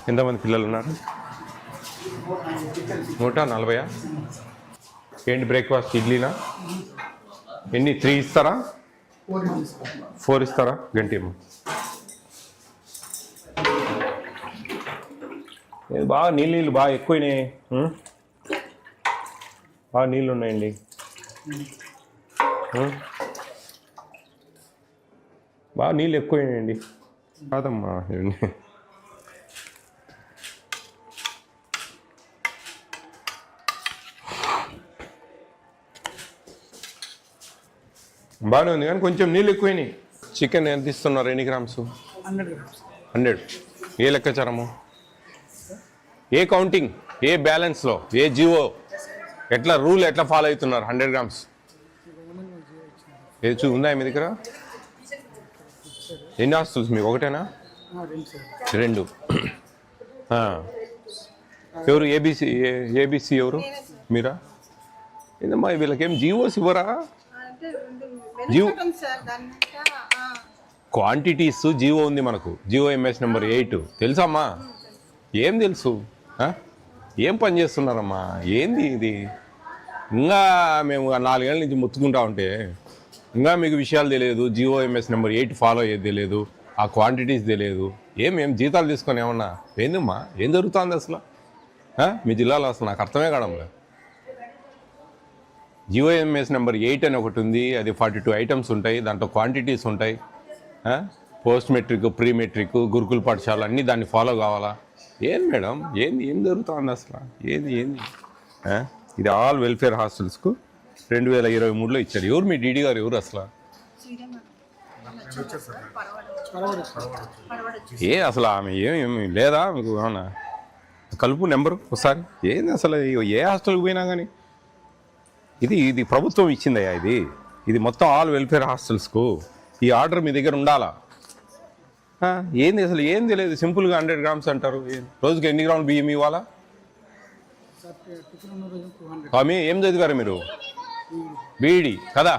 ఎంతమంది పిల్లలు ఉన్నారు? 140. ఏంటి బ్రేక్ఫాస్ట్? ఇడ్లీనా? ఎన్ని? 3 ఇస్తారా? 4 ఇస్తారా? గంటేమో బాగా నీళ్ళు బాగా ఎక్కువైనాయి. బాగా నీళ్ళు ఉన్నాయండి. బాగా నీళ్ళు ఎక్కువైనాయండి. కాదమ్మా బాగానే ఉంది కానీ కొంచెం నీళ్ళు ఎక్కువైనాయి. చికెన్ ఎంత ఇస్తున్నారు? ఎన్ని గ్రామ్స్? 100. ఏ లెక్కాచారము? ఏ కౌంటింగ్? ఏ బ్యాలెన్స్లో? ఏ జీవో? ఎట్లా రూల్ ఎట్లా ఫాలో అవుతున్నారు? 100 గ్రామ్స్ ఏది ఉందా మీ దగ్గర? ఎన్ని హాస్టల్స్ మీకు? ఒకటేనా? 2. ఎవరు? ఏబిసి ఎవరు? మీరా? ఏందమ్మా వీళ్ళకేం జీవోస్ ఇవ్వరా? క్వాంటిటీస్ జీవో ఉంది మనకు. GOMS నెంబర్ 8 తెలుసమ్మా? ఏం తెలుసు? ఏం పని చేస్తున్నారమ్మా? ఏంది ఇది? ఇంకా మేము 4 ఏళ్ళ నుంచి మొత్తుకుంటా ఉంటే ఇంకా మీకు విషయాలు తెలియదు. GOMS నెంబర్ 8 ఫాలో అయ్యేది తెలియదు, ఆ క్వాంటిటీస్ తెలియదు. ఏం జీతాలు తీసుకొని ఏమన్నా? ఏందమ్మా ఏం జరుగుతుంది అసలు మీ జిల్లాలో? అసలు నాకు అర్థమే కావడంలే. GOMS నెంబర్ 8 అని ఒకటి ఉంది. అది 42 ఐటమ్స్ ఉంటాయి. దాంట్లో క్వాంటిటీస్ ఉంటాయి. పోస్ట్ మెట్రిక్, ప్రీ మెట్రిక్, గురుకుల పాఠశాల అన్నీ దాన్ని ఫాలో కావాలా? ఏం మేడం ఏం జరుగుతుంది అసలు? ఏంది ఇది ఆల్ వెల్ఫేర్ హాస్టల్స్కు 2023లో ఇచ్చారు. ఎవరు మీ డీడీ గారు? ఎవరు అసలు? అసలు ఆమె ఏమి లేదా మీకు? ఏమన్నా కలుపు నెంబరు ఒకసారి. ఏంది అసలు? ఏ హాస్టల్కి పోయినా కానీ ఇది ప్రభుత్వం ఇచ్చిందయ్యా. ఇది మొత్తం ఆల్ వెల్ఫేర్ హాస్టల్స్కు ఈ ఆర్డర్ మీ దగ్గర ఉండాలా? ఏంది అసలు? ఏం తెలియదు. సింపుల్గా 100 గ్రామ్స్ అంటారు. రోజుకి ఎన్ని గ్రాములు బియ్యం ఇవ్వాలా? స్వామి ఏం చదివారు మీరు? బీఈడి కదా?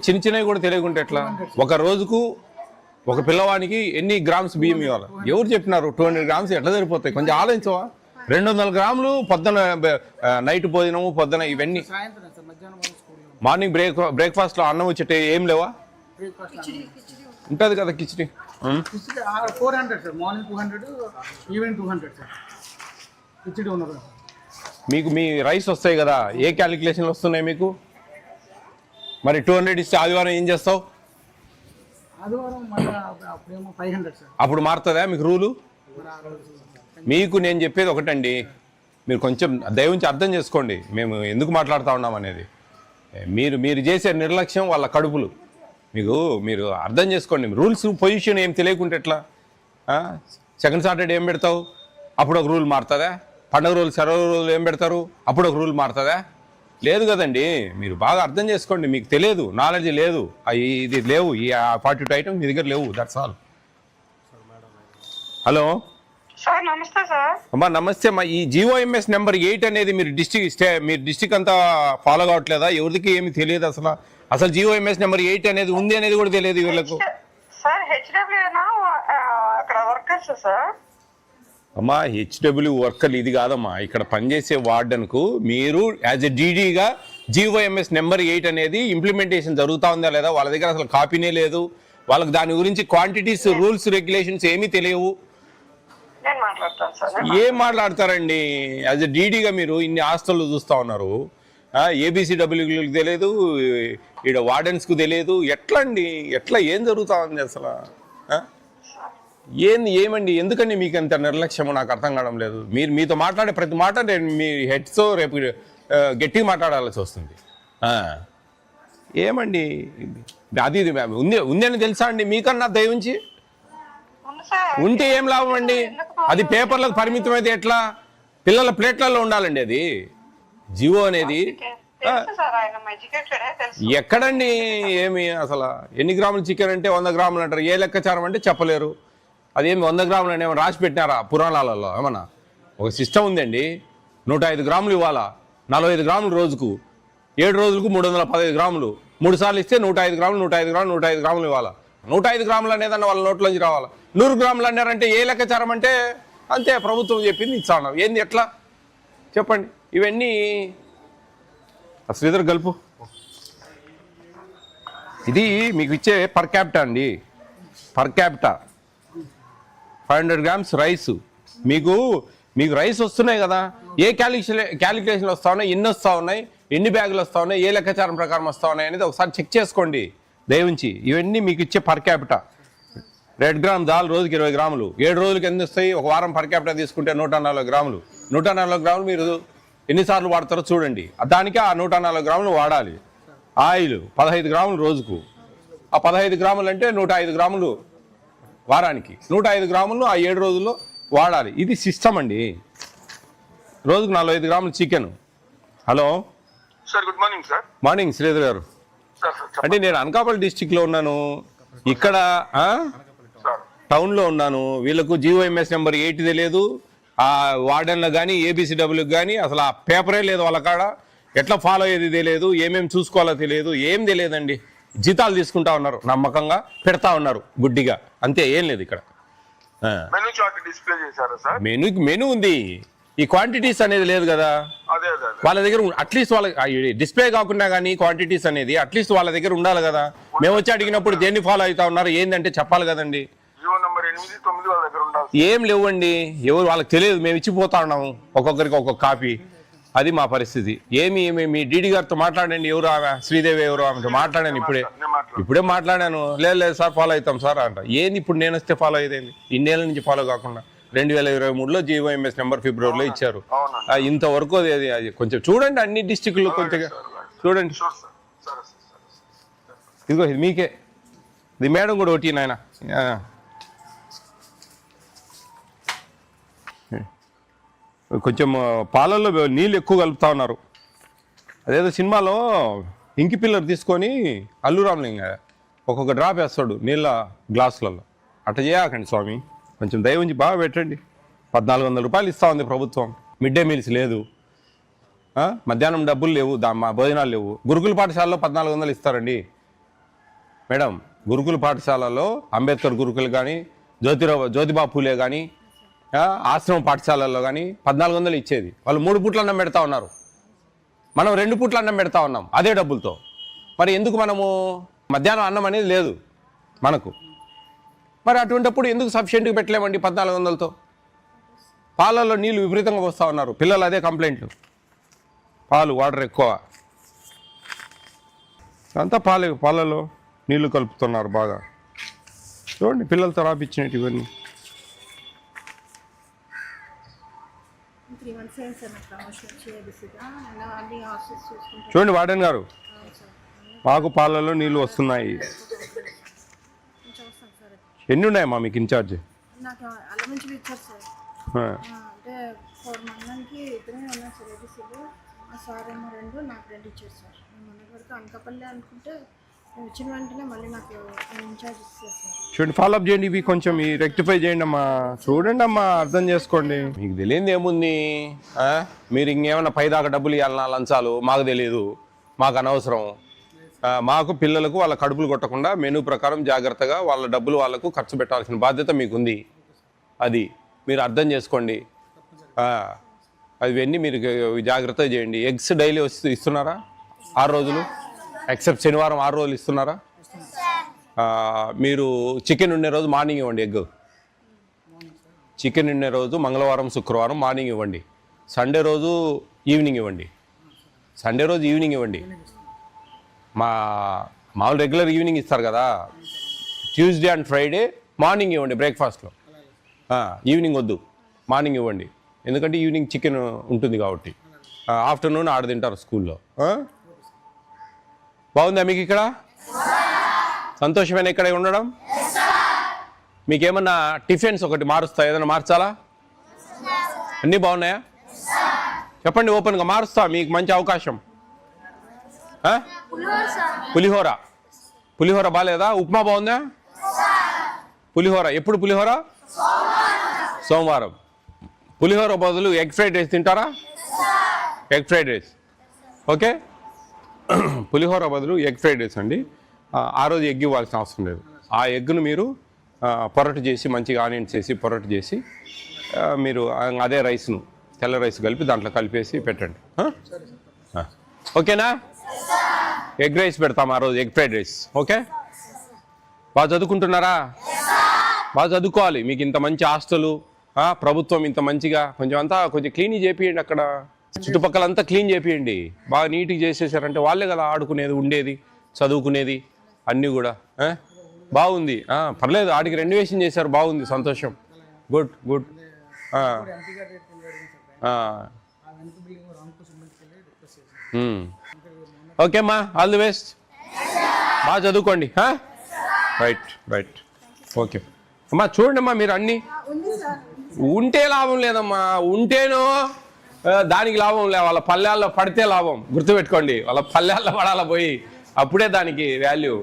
చిన్నవి కూడా తెలియకుంటే ఎట్లా? ఒక రోజుకు ఒక పిల్లవానికి ఎన్ని గ్రామ్స్ బియ్యం ఇవ్వాలి? ఎవరు చెప్పినారు? 200 గ్రామ్స్ ఎట్లా సరిపోతాయి? కొంచెం ఆలోచించవా? 200 గ్రాములు పొద్దున, నైట్ భోజనము, పొద్దున ఇవన్నీ. మార్నింగ్ బ్రేక్ఫాస్ట్లో అన్నం వచ్చేటే ఏం లేవా? ఉంటుంది కదా khichdi. 400 sir. Morning 200, evening 200 sir. Khichdi ఉన్నది. మీకు మీ రైస్ వస్తాయి కదా, ఏ క్యాలిక్యులేషన్లు వస్తున్నాయి మీకు? మరి 200 ఇస్తే ఆదివారం ఏం చేస్తావు? ఆదివారం మళ్ళీ అప్పుడేమో 500 సార్. అప్పుడు మారుతుందా మీకు రూలు? మీకు నేను చెప్పేది ఒకటండి, మీరు కొంచెం దయవుంచి అర్థం చేసుకోండి మేము ఎందుకు మాట్లాడుతూ ఉన్నాం అనేది. మీరు చేసే నిర్లక్ష్యం వాళ్ళ కడుపులు. మీరు అర్థం చేసుకోండి. రూల్స్ పొజిషన్ ఏం తెలియకుంటే ఎట్లా? సెకండ్ సాటర్డే ఏం పెడతావు? అప్పుడు ఒక రూల్ మారుతుందా? పండుగ రోజులు, సెలవు రోజులు ఏం పెడతారు? అప్పుడు ఒక రూల్ మారుతుందా? లేదు కదండి. మీరు బాగా అర్థం చేసుకోండి. మీకు తెలియదు, నాలెడ్జ్ లేదు. ఇది లేవు, ఈ 42 ఐటమ్స్ మీ దగ్గర లేవు. That's all. హలో సార్, నమస్తే సార్. అమ్మా నమస్తే అమ్మా. ఈ GOMS నెంబర్ 8 అనేది మీరు డిస్ట్రిక్ట్ అంతా ఫాలో కావట్లేదా? ఎవరికి ఏమి తెలియదు అసలు GOMS నెంబర్ 8 అనేది ఉంది అనేది కూడా తెలియదు వీళ్ళకు. సార్ HW అక్కడ వర్కర్స్ సార్. అమ్మా HW వర్కర్లు ఇది కాదమ్మా. ఇక్కడ పనిచేసే వార్డెన్కు మీరు యాజ్ ఎ డీడీగా GOMS నెంబర్ 8 అనేది ఇంప్లిమెంటేషన్ జరుగుతూ ఉందా లేదా? వాళ్ళ దగ్గర అసలు కాపీనే లేదు. వాళ్ళకి దాని గురించి క్వాంటిటీస్, రూల్స్, రెగ్యులేషన్స్ ఏమీ తెలియవు. ఏం మాట్లాడతారండి? యాజ్ ఎ డీడీగా మీరు ఇన్ని హాస్టల్లో చూస్తూ ఉన్నారు. ABCWకి తెలియదు, ఈడ వార్డెన్స్కు తెలియదు. ఎట్లా అండి? ఏం జరుగుతూ ఉంది అసలు? ఏమండి ఎందుకండి మీకు అంత నిర్లక్ష్యమో నాకు అర్థం కావడం లేదు. మీతో మాట్లాడే ప్రతి మాట మీ హెడ్స్తో రేపు గట్టిగా మాట్లాడాల్సి వస్తుంది. ఏమండి అది ఉందని తెలుసా అండి మీకన్నా దయవుంచి? ఉంటే ఏం లాభం అండి? అది పేపర్లకు పరిమితం అయితే ఎట్లా? పిల్లల ప్లేట్లలో ఉండాలండి అది జీవో అనేది. ఎక్కడండి ఏమి అసలు? ఎన్ని గ్రాములు చికెన్ అంటే 100 గ్రాములు అంటారు. ఏ లెక్కచారం అంటే చెప్పలేరు. అదేమి 100 గ్రాములు అని ఏమైనా రాసి పెట్టినారా పురాణాలలో? ఏమన్నా ఒక సిస్టమ్ ఉందండి. 105 గ్రాములు ఇవ్వాలా, 45 గ్రాములు రోజుకు, 7 రోజులకు 315 గ్రాములు. 3 సార్లు ఇస్తే 105 గ్రాములు 105 గ్రాములు 105 గ్రాములు ఇవ్వాలా. 105 గ్రాములు అనేదన్న వాళ్ళ నోట్లోంచి రావాలి. 100 గ్రాములు అన్నారంటే ఏ లెక్కచారం అంటే అంతే, ప్రభుత్వం చెప్పింది ఇస్తా ఉన్నాం. ఏంది ఎట్లా చెప్పండి? ఇవన్నీ శ్రీధర్ గల్పు. ఇది మీకు ఇచ్చే పర్ క్యాపిటా అండి, పర్ క్యాపిటా 500 గ్రామ్స్ రైస్. మీకు రైస్ వస్తున్నాయి కదా, ఏ క్యాలిక్యులేషన్లు వస్తూ ఉన్నాయి, ఎన్ని వస్తూ ఉన్నాయి, ఎన్ని బ్యాగులు వస్తూ ఉన్నాయి, ఏ లెక్కాచారం ప్రకారం వస్తూ ఉన్నాయి అనేది ఒకసారి చెక్ చేసుకోండి దయవుంచి. ఇవన్నీ మీకు ఇచ్చే పర్ క్యాపిటా. 1 గ్రామ్ దాల్ రోజుకి 20 గ్రాములు, 7 రోజులకి ఎన్ని వస్తాయి? ఒక వారం పర్ క్యాపిటా తీసుకుంటే 140 గ్రాములు. 140 గ్రాములు మీరు ఎన్నిసార్లు వాడతారో చూడండి, దానికి ఆ 140 గ్రాములు వాడాలి. ఆయిల్ 15 గ్రాములు రోజుకు. ఆ 15 గ్రాములు అంటే 105 గ్రాములు వారానికి. 105 గ్రాములు ఆ 7 రోజుల్లో వాడాలి. ఇది సిస్టమ్ అండి. రోజుకు 45 గ్రాములు chicken. Hello sir, good morning sir. Morning Sridhar గారు. అంటే నేను అనకాపల్లి డిస్టిక్లో ఉన్నాను, ఇక్కడ టౌన్లో ఉన్నాను. వీళ్ళకు GOMS నెంబర్ 8 తెలియదు, ఆ వార్డెన్లకు కానీ ABCWకి కానీ అసలు ఆ పేపరే లేదు వాళ్ళ కాడ. ఎట్లా ఫాలో అయ్యేది తెలియదు, ఏమేమి చూసుకోవాలో తెలియదు, ఏం తెలియదండి. జీతాలు తీసుకుంటా ఉన్నారు, నమ్మకంగా పెడతా ఉన్నారు గుడ్డిగా, అంతే, ఏం లేదు ఇక్కడ. మెనూ చార్ట్ డిస్ప్లే చేశారా సార్? మెనూ ఉంది, ఈ క్వాంటిటీస్ అనేది లేదు కదా అదే వాళ్ళ దగ్గర. అట్లీస్ట్ వాళ్ళ డిస్ప్లే కాకుండా కానీ క్వాంటిటీస్ అనేది అట్లీస్ట్ వాళ్ళ దగ్గర ఉండాలి కదా. మేము వచ్చి అడిగినప్పుడు దేన్ని ఫాలో అవుతా ఉన్నారు ఏందంటే చెప్పాలి కదండి. జీవో నంబర్ 8, 9 వాళ్ళ దగ్గర ఉండాలి. ఏం లేవండి, ఎవరు వాళ్ళకి తెలియదు. మేము ఇచ్చిపోతా ఉన్నాము ఒక్కొక్కరికి ఒక్కొక్క కాపీ. అది మా పరిస్థితి. మీ డీడీ గారితో మాట్లాడండి. ఎవరు ఆమె? శ్రీదేవి ఎవరు? ఆమెతో మాట్లాడాను ఇప్పుడే మాట్లాడాను. లేదు సార్ ఫాలో అవుతాం సార్ అంట. ఏంది ఇప్పుడు నేను వస్తే ఫాలో అయ్యేది? ఇన్నేళ్ళ నుంచి ఫాలో కాకుండా 2023లో GOMS నెంబర్ ఫిబ్రవరిలో ఇచ్చారు. ఇంతవరకు అది కొంచెం చూడండి, అన్ని డిస్టిక్లు కొంచెం చూడండి. ఇదిగో ఇది మీకే, ఇది మేడం కూడా ఒకటి నాయన. కొంచెం పాలల్లో నీళ్ళు ఎక్కువ కలుపుతా ఉన్నారు. అదేదో సినిమాలో ఇంకి పిల్లర్ తీసుకొని అల్లు రామలింగ ఒక్కొక్క డ్రాప్ వేస్తాడు నీళ్ళ గ్లాసులలో. అట్లా చేయకండి స్వామి, కొంచెం దయ ఉంచి బాగా పెట్టండి. 1400 రూపాయలు ఇస్తూ ఉంది ప్రభుత్వం. మిడ్ డే మీల్స్ లేదు, మధ్యాహ్నం డబ్బులు లేవు, మా భోజనాలు లేవు. గురుకుల పాఠశాలలో 1400 ఇస్తారండి మేడం. గురుకుల పాఠశాలలో అంబేద్కర్ గురుకులు కానీ, జ్యోతిబా పూలే కానీ, ఆశ్రమ పాఠశాలల్లో కానీ 1400 ఇచ్చేది. వాళ్ళు 3 పూట్ల అన్నం పెడతా ఉన్నారు, మనం 2 పూట్ల అన్నం పెడతా ఉన్నాం అదే డబ్బులతో. మరి ఎందుకు మనము మధ్యాహ్నం అన్నం అనేది లేదు మనకు? మరి అటువంటిప్పుడు ఎందుకు సఫిషియెంట్గా పెట్టలేమండి 1400తో? పాలల్లో నీళ్ళు విపరీతంగా వస్తూ ఉన్నారు, పిల్లలు అదే కంప్లైంట్లు. పాలు వాటర్ ఎక్కువ, అంతా పాలలో నీళ్లు కలుపుతున్నారు బాగా. చూడండి పిల్లలతో రాపిచ్చినట్టు ఇవన్నీ. చూడండి వార్డెన్ గారు, మాకు పాలలో నీళ్ళు వస్తున్నాయి. ఎన్ని ఉన్నాయమ్మా మీకు ఇన్ఛార్జ్? నాకు అలా నుంచి ఇచ్చారు సార్. అంటే 4 మందికి 2 ఉన్నాయి సార్ ఏబీసీలో. ఆ సార్ ఏమో 2, నాకు 2 ఇచ్చారు సార్. మొన్నటి వరకు అనకాపల్లి అనుకుంటే వచ్చిన వెంటనే మళ్ళీ నాకు ఇన్ఛార్జ్ ఇస్తారు సార్. చూడండి ఫాలోఅప్ చేయండి, ఇవి కొంచెం రెక్టిఫై చేయండి అమ్మా. చూడండి అమ్మా, అర్థం చేసుకోండి. మీకు తెలియదు ఏముంది, మీరు ఇంకేమైనా పైదాకా డబ్బులు ఇవ్వాలన్నా లంచాలు మాకు తెలియదు, మాకు అనవసరం. మాకు పిల్లలకు వాళ్ళ కడుపులు కొట్టకుండా మెనూ ప్రకారం జాగ్రత్తగా వాళ్ళ డబ్బులు వాళ్ళకు ఖర్చు పెట్టాల్సిన బాధ్యత మీకుంది. అది మీరు అర్థం చేసుకోండి. అవన్నీ మీరు జాగ్రత్తగా చేయండి. ఎగ్స్ డైలీ ఇస్తున్నారా 6 రోజులు? ఎక్సెప్ట్ శనివారం 6 రోజులు ఇస్తున్నారా? మీరు చికెన్ ఉండే రోజు మార్నింగ్ ఇవ్వండి ఎగ్. చికెన్ ఉండే రోజు మంగళవారం శుక్రవారం మార్నింగ్ ఇవ్వండి. సండే రోజు ఈవినింగ్ ఇవ్వండి. సండే రోజు ఈవినింగ్ ఇవ్వండి. మామూలు రెగ్యులర్ ఈవినింగ్ ఇస్తారు కదా, ట్యూస్డే అండ్ ఫ్రైడే మార్నింగ్ ఇవ్వండి బ్రేక్ఫాస్ట్లో. ఈవినింగ్ వద్దు, మార్నింగ్ ఇవ్వండి. ఎందుకంటే ఈవినింగ్ చికెన్ ఉంటుంది కాబట్టి. ఆఫ్టర్నూన్ ఆడ తింటారు స్కూల్లో. బాగుందా మీకు ఇక్కడ? సంతోషమైన ఇక్కడ ఉండడం? మీకేమన్నా టిఫిన్స్ ఒకటి మారుస్తా, ఏదైనా మార్చాలా? అన్నీ బాగున్నాయా? చెప్పండి ఓపెన్గా, మారుస్తా, మీకు మంచి అవకాశం. పులిహోర బాగాలేదా? ఉప్మా బాగుందా? పులిహోర ఎప్పుడు? పులిహోర సోమవారం. పులిహోర బదులు ఎగ్ ఫ్రైడ్ రైస్ తింటారా? Egg fried rice okay. పులిహోర బదులు ఎగ్ ఫ్రైడ్ రైస్ అండి. ఆ రోజు ఎగ్ ఇవ్వాల్సిన అవసరం లేదు. ఆ ఎగ్ను మీరు పొరటు చేసి మంచిగా ఆనియన్స్ వేసి పొరటు చేసి మీరు అదే రైస్ను తెల్ల రైస్ కలిపి దాంట్లో కలిపేసి పెట్టండి. ఓకేనా? ఎగ్ రైస్ పెడతాం ఆ రోజు, ఎగ్ ఫ్రైడ్ రైస్. ఓకే, బాగా చదువుకుంటున్నారా? బాగా చదువుకోవాలి. మీకు ఇంత మంచి హాస్టలు, ప్రభుత్వం ఇంత మంచిగా కొంచెం అంతా కొంచెం క్లీన్ చేపియండి. అక్కడ చుట్టుపక్కలంతా క్లీన్ చేపియండి. బాగా నీట్గా చేసేసారంటే వాళ్ళే కదా ఆడుకునేది, ఉండేది, చదువుకునేది అన్నీ కూడా. బాగుంది, పర్లేదు. ఆడికి రెనోవేషన్ చేశారు, బాగుంది, సంతోషం. Good good. ఎంపీ గారు వెనక బిల్డింగ్ రాంకో సిమెంట్కి వెళ్ళి రిక్వెస్ట్ చేశాను. ఓకే అమ్మా, ఆల్ ది బెస్ట్. బాగా చదువుకోండి. Right right. ఓకే అమ్మా, చూడండి అమ్మా, మీరు అన్నీ ఉంటే లాభం లేదమ్మా. ఉంటేనో దానికి లాభం లే, వాళ్ళ పల్లెల్లో పడితే లాభం. గుర్తుపెట్టుకోండి, వాళ్ళ పల్లెల్లో పడాల పోయి, అప్పుడే దానికి వాల్యూ.